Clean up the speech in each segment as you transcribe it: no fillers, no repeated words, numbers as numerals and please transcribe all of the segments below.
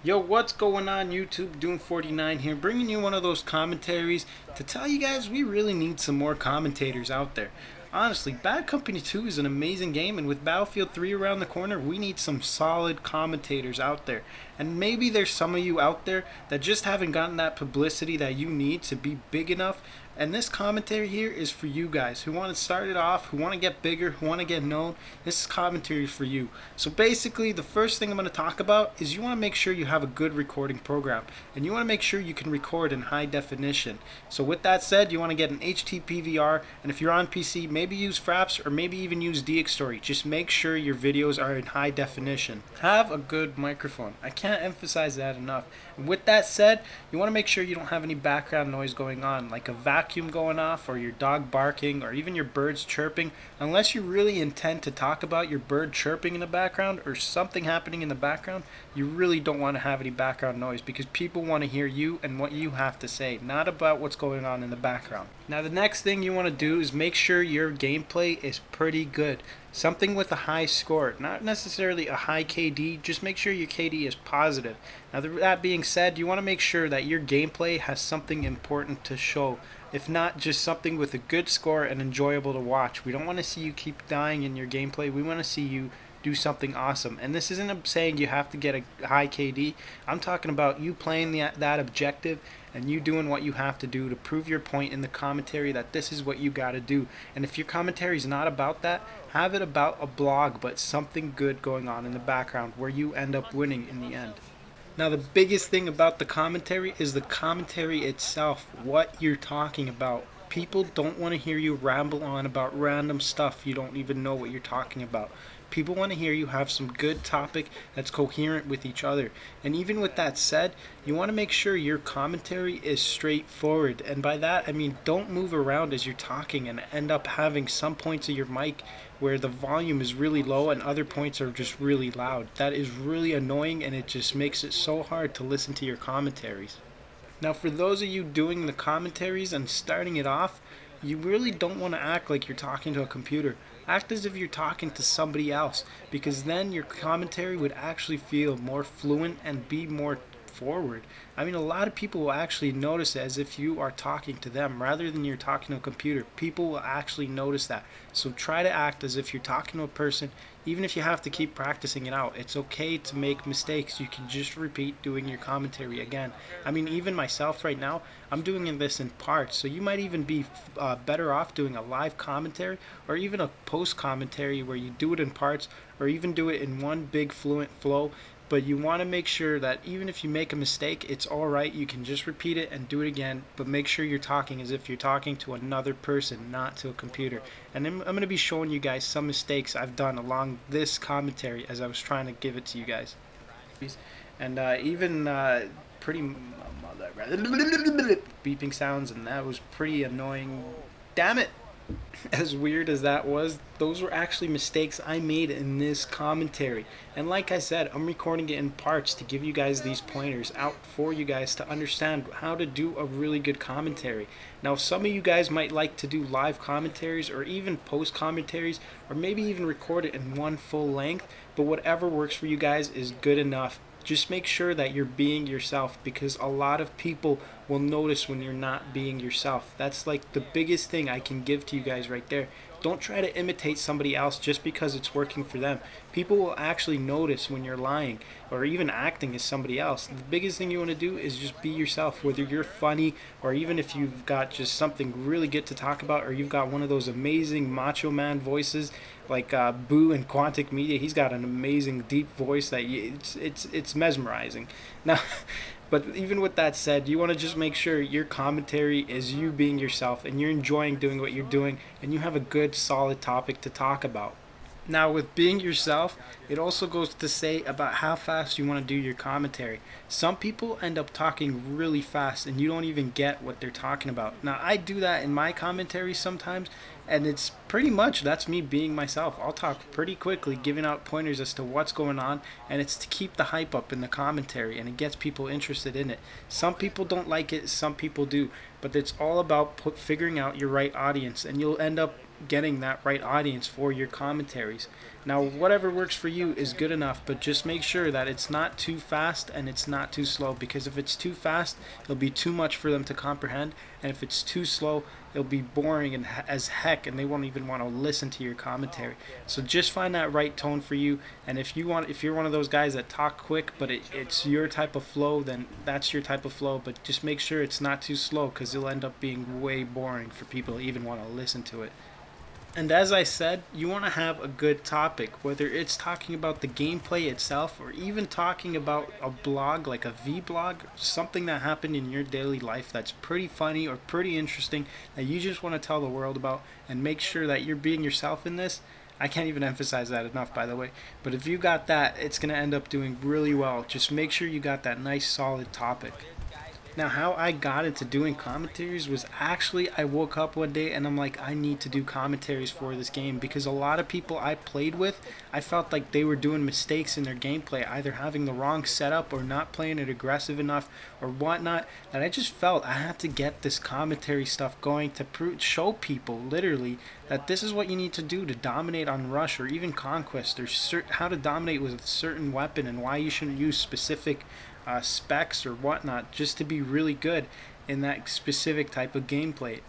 Yo, what's going on YouTube? DooM49 here, bringing you one of those commentaries to tell you guys we really need some more commentators out there. Honestly, Bad Company 2 is an amazing game, and with Battlefield 3 around the corner, we need some solid commentators out there. And maybe there's some of you out there that just haven't gotten that publicity that you need to be big enough. And this commentary here is for you guys who want to start it off, who want to get bigger, who want to get known. This commentary is for you. So basically, the first thing I'm going to talk about is you want to make sure you have a good recording program. And you want to make sure you can record in high definition. So with that said, you want to get an HTPVR, and if you're on PC, maybe use Fraps or maybe even use DxStory. Just make sure your videos are in high definition. Have a good microphone. I can't emphasize that enough. And with that said, you want to make sure you don't have any background noise going on, like a vacuum going off or your dog barking or even your birds chirping. Unless you really intend to talk about your bird chirping in the background or something happening in the background, you really don't want to have any background noise, because people want to hear you and what you have to say, not about what's going on in the background. Now the next thing you want to do is make sure your gameplay is pretty good. Something with a high score, not necessarily a high KD, just make sure your KD is positive. Now that being said, you want to make sure that your gameplay has something important to show. If not, just something with a good score and enjoyable to watch. We don't want to see you keep dying in your gameplay. We want to see you do something awesome. And this isn't saying you have to get a high KD. I'm talking about you playing that objective and you doing what you have to do to prove your point in the commentary that this is what you got to do. And if your commentary is not about that, have it about a blog, but something good going on in the background where you end up winning in the end. Now the biggest thing about the commentary is the commentary itself, what you're talking about. People don't want to hear you ramble on about random stuff you don't even know what you're talking about. People want to hear you have some good topic that's coherent with each other. And even with that said, you want to make sure your commentary is straightforward. And by that, I mean don't move around as you're talking and end up having some points of your mic where the volume is really low and other points are just really loud. That is really annoying, and it just makes it so hard to listen to your commentaries. Now for those of you doing the commentaries and starting it off, you really don't want to act like you're talking to a computer. Act as if you're talking to somebody else, because then your commentary would actually feel more fluent and be more forward. I mean, a lot of people will actually notice it as if you are talking to them rather than you're talking to a computer. People will actually notice that. So try to act as if you're talking to a person, even if you have to keep practicing it out. It's okay to make mistakes. You can just repeat doing your commentary again. I mean, even myself right now, I'm doing this in parts, so you might even be better off doing a live commentary or even a post commentary where you do it in parts or even do it in one big fluent flow. But you want to make sure that even if you make a mistake, it's alright. You can just repeat it and do it again, but make sure you're talking as if you're talking to another person, not to a computer. And I'm going to be showing you guys some mistakes I've done along this commentary as I was trying to give it to you guys. And even pretty beeping sounds, and that was pretty annoying. Damn it! As weird as that was, those were actually mistakes I made in this commentary. And like I said, I'm recording it in parts to give you guys these pointers out for you guys to understand how to do a really good commentary. Now some of you guys might like to do live commentaries or even post commentaries, or maybe even record it in one full length, but whatever works for you guys is good enough. Just make sure that you're being yourself, because a lot of people will notice when you're not being yourself. That's like the biggest thing I can give to you guys right there. Don't try to imitate somebody else just because it's working for them. People will actually notice when you're lying or even acting as somebody else. The biggest thing you want to do is just be yourself, whether you're funny or even if you've got just something really good to talk about, or you've got one of those amazing macho man voices like Boo in Quantic Media. He's got an amazing deep voice that it's mesmerizing. Now but even with that said, you want to just make sure your commentary is you being yourself and you're enjoying doing what you're doing and you have a good solid topic to talk about. Now with being yourself, it also goes to say about how fast you want to do your commentary. Some people end up talking really fast and you don't even get what they're talking about. Now I do that in my commentary sometimes, and it's pretty much, that's me being myself. I'll talk pretty quickly, giving out pointers as to what's going on, and it's to keep the hype up in the commentary, and it gets people interested in it. Some people don't like it, some people do, but it's all about figuring out your right audience, and you'll end up getting that right audience for your commentaries. Now, whatever works for you is good enough, but just make sure that it's not too fast and it's not too slow, because if it's too fast, it'll be too much for them to comprehend, and if it's too slow, it'll be boring and as heck, and they won't even want to listen to your commentary. So just find that right tone for you, and if you're one of those guys that talk quick, but it's your type of flow, then that's your type of flow, but just make sure it's not too slow, because it'll end up being way boring for people to even want to listen to it. And as I said, you want to have a good topic, whether it's talking about the gameplay itself or even talking about a blog like a vlog, something that happened in your daily life that's pretty funny or pretty interesting that you just want to tell the world about, and make sure that you're being yourself in this. I can't even emphasize that enough, by the way. But if you got that, it's going to end up doing really well. Just make sure you got that nice solid topic. Now, how I got into doing commentaries was actually I woke up one day and I'm like, I need to do commentaries for this game, because a lot of people I played with, I felt like they were doing mistakes in their gameplay, either having the wrong setup or not playing it aggressive enough or whatnot, that I just felt I had to get this commentary stuff going to show people literally that this is what you need to do to dominate on Rush or even Conquest, or how to dominate with a certain weapon and why you shouldn't use specific specs or whatnot, just to be really good in that specific type of gameplay.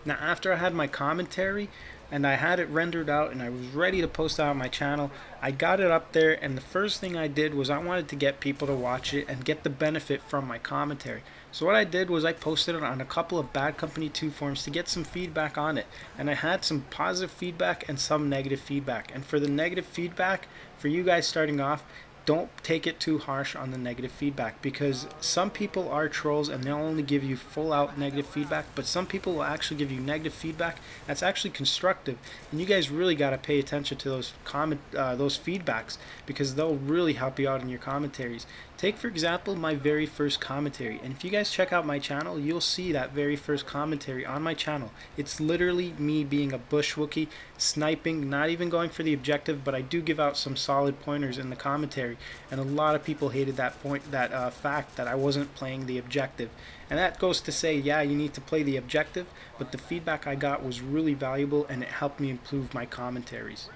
Now, after I had my commentary and I had it rendered out and I was ready to post it on my channel, I got it up there, and the first thing I did was I wanted to get people to watch it and get the benefit from my commentary. So what I did was I posted it on a couple of Bad Company 2 forums to get some feedback on it, and I had some positive feedback and some negative feedback. And for the negative feedback, for you guys starting off, don't take it too harsh on the negative feedback, because some people are trolls and they'll only give you full out negative feedback, but some people will actually give you negative feedback that's actually constructive, and you guys really got to pay attention to those feedbacks, because they'll really help you out in your commentaries. Take, for example, my very first commentary, and if you guys check out my channel, you'll see that very first commentary on my channel. It's literally me being a bush Wookie, sniping, not even going for the objective, but I do give out some solid pointers in the commentary, and a lot of people hated that fact that I wasn't playing the objective. And that goes to say, yeah, you need to play the objective, but the feedback I got was really valuable, and it helped me improve my commentaries.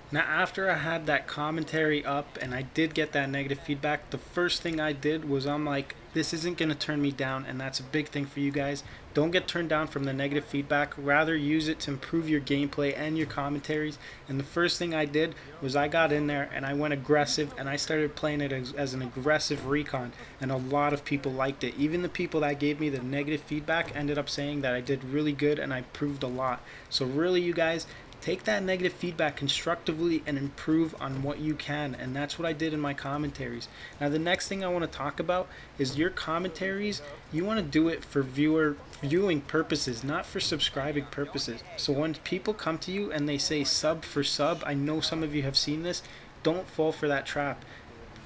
Now, after I had that commentary up and I did get that negative feedback, the first thing I did was I'm like, this isn't going to turn me down, and that's a big thing for you guys. Don't get turned down from the negative feedback. Rather, use it to improve your gameplay and your commentaries. And the first thing I did was I got in there and I went aggressive, and I started playing it as an aggressive recon, and a lot of people liked it. Even the people that gave me the negative feedback ended up saying that I did really good and I improved a lot. So really, you guys, take that negative feedback constructively and improve on what you can, and that's what I did in my commentaries. Now, the next thing I want to talk about is your commentaries. You want to do it for viewing purposes, not for subscribing purposes. So when people come to you and they say sub for sub, I know some of you have seen this, don't fall for that trap.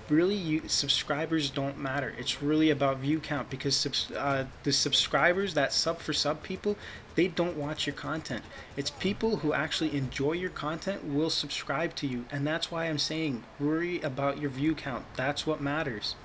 Really, subscribers don't matter. It's really about view count, because the subscribers, that sub for sub people, they don't watch your content. It's people who actually enjoy your content will subscribe to you, and that's why I'm saying worry about your view count. That's what matters.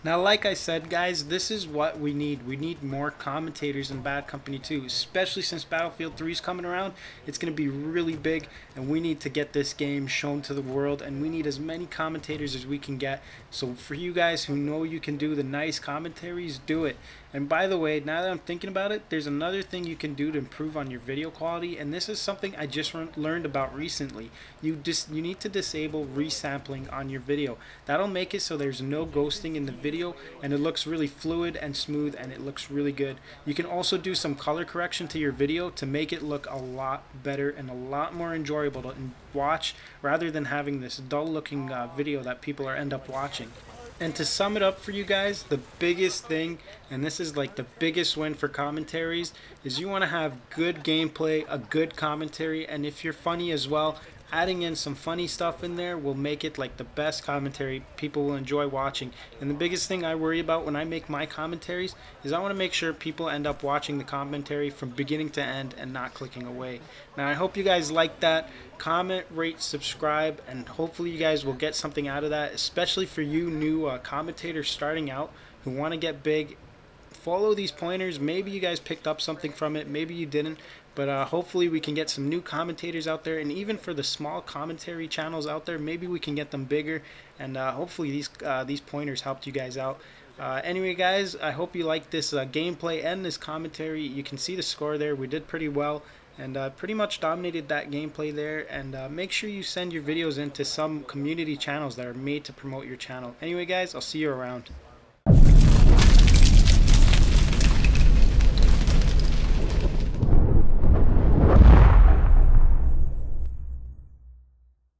Now, like I said, guys, this is what we need. We need more commentators in Bad Company 2, especially since Battlefield 3 is coming around. It's going to be really big, and we need to get this game shown to the world, and we need as many commentators as we can get. So for you guys who know you can do the nice commentaries, do it. And by the way, now that I'm thinking about it, there's another thing you can do to improve on your video quality, and this is something I just learned about recently. You need to disable resampling on your video. That'll make it so there's no ghosting in the video, and it looks really fluid and smooth, and it looks really good. You can also do some color correction to your video to make it look a lot better and a lot more enjoyable to watch, rather than having this dull looking video that people end up watching. And to sum it up for you guys, the biggest thing, and this is like the biggest win for commentaries, is you want to have good gameplay, a good commentary, and if you're funny as well, adding in some funny stuff in there will make it like the best commentary people will enjoy watching. And the biggest thing I worry about when I make my commentaries is I want to make sure people end up watching the commentary from beginning to end and not clicking away. Now, I hope you guys like that. Comment, rate, subscribe, and hopefully you guys will get something out of that, especially for you new commentators starting out who want to get big. Follow these pointers. Maybe you guys picked up something from it, maybe you didn't, But hopefully we can get some new commentators out there, and even for the small commentary channels out there, maybe we can get them bigger, and hopefully these pointers helped you guys out. Anyway guys, I hope you like this gameplay and this commentary. You can see the score there. We did pretty well, and pretty much dominated that gameplay there. And make sure you send your videos into some community channels that are made to promote your channel. Anyway guys, I'll see you around.